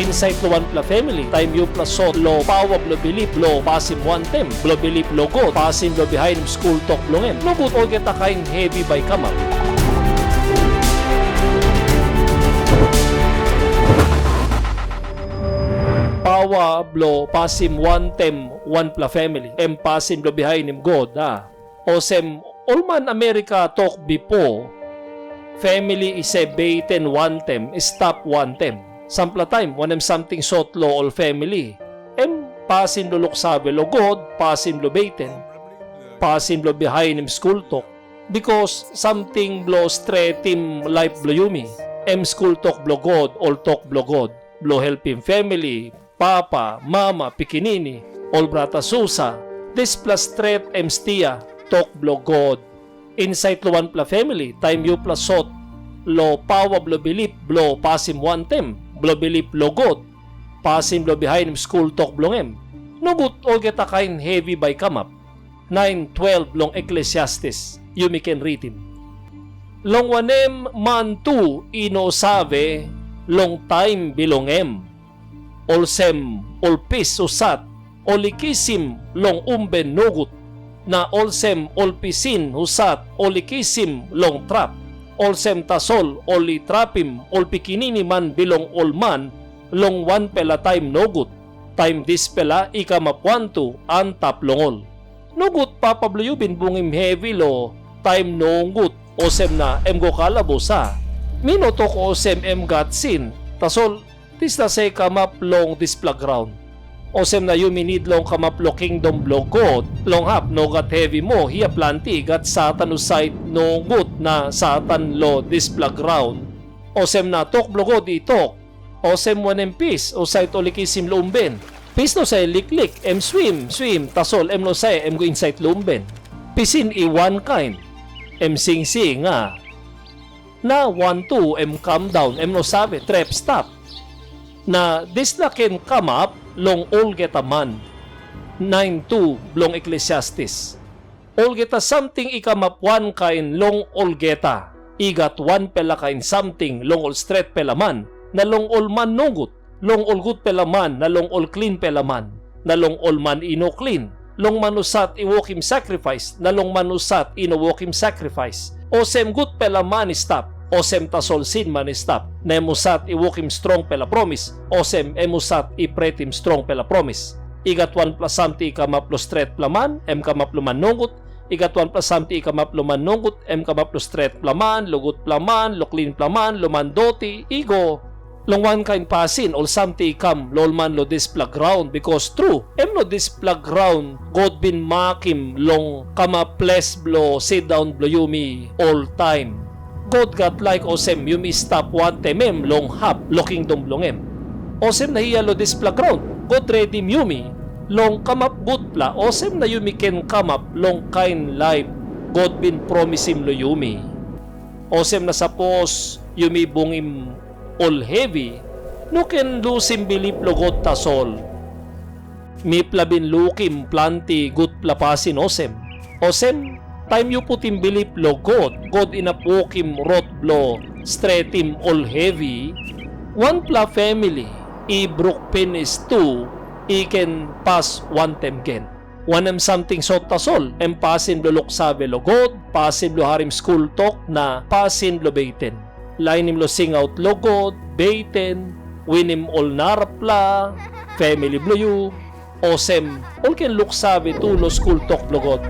Insait lo wanpla famili, time you plus sot lo pawab lo bilip lo pasim wantaim, lo bilip lo god, pasin lo Bihainim school tok longem. No good all get a kind heavy by kamap. Pawab lo pasim wantaim wanpla famili, pasin lo Bihainim god. Olsem Olman America tok bipo, family is a baiten wantaim, stop wantaim. Sampla time, wanem something sotlo all family. Pasin lo luksabe lo god, pasin lo baiten, pasin lo Bihainim school tok. Because something blo stretim life blo yumi. School tok blo god, all tok blo god. Blo helpim family, papa, mama, pikinini, all brata susa. Dispela stret stia, tok blo god. Insait lo wanpla family, time you plus sot lo pawab lo bilip blo pasim wantaim. Blo bilip lo god, pasin blo Bihainim school tok blongem. Nugut o get a kind heavy by kamap. 9:12 long Ecclesiastes, you can read him. Long wanem man tu inosave, long time bilongem. Olsem olpis husat, kisim long umben nugut. Na olsem olpisin husat, kisim long trap. Olsem tasol, trapim, pikinini man bilong olman, long wanpela time nogut, time dispela ikamapwanto, antap longol. Nogut papabluyubin bungim hevi lo, time nongut, osem na go kalabosa. Minotok osem gatsin, tasol, tista say kamap long dispela ground. Olsem na you need long kamaplo kingdom blo god, long hap no gat heavy mo, hiya planti, gat satan usait no gut na satan lo dispela ground. Olsem na tok blo god itok, olsem wanem pis, usait kisim lumben. Pis no say liklik, swim, tasol no say go insait lumben. Pisin i one kind, sing nga. Na 1-2, calm down, no sabi, trap stop. Na this na can come up, long all get a man. 9:2 long Ecclesiastes. All get a something ikamap one kind long all geta. Igat one pela kind something long all straight pela man. Na long all man nugut. Long all gutpela man. Na long all clean pela man. Na long all man ino clean. Long manusat iwokim sacrifice. Na long manusat ino wokim sacrifice. Olsem gutpela man stop. Olsem tasol sin man stop. Na emusat iwokim strong pela promise. Olsem emusat ipretim strong pela promise. Igat 1 plus something ikamaplo straight plaman. Kamaplo man nungut. Igat 1 plus something ikamaplo man nungut. Kamaplo straight plaman. Lugut plaman. Luklin plaman. Lumandoti. Igo. Long one kind pasin. All something ikam. Lolman lo dispela ground. Because true. Lo dispela ground. God bin mekim. Long kamaples blo. Sit down blo yumi. All time. God got like Olsem yumi stop wantaim long hap looking dom blongem. Olsem na hiya lo dispela ground. God ready yumi long kamap gutpela. Olsem na yumi ken kamap long kind life. God bin promise him lo yumi. Olsem na suppose yumi bungim all heavy. No ken lusim bilip lo God tasol. Mipla bin lukim planti gutpela pasin Olsem. Olsem time you put in bilip lo God inapokim rot blo stretim all heavy, one pla family, i Buk Holi 2, i can pass wantaim gen. Wanem something sot tasol, pasin blo luksabe lo God, pasin blo harim school tok na pasin blo baiten. Lainim lo sing out lo God, baiten, winim all narapla, family blo yu, Olsem, all ken luksabe tu lo school tok blo God.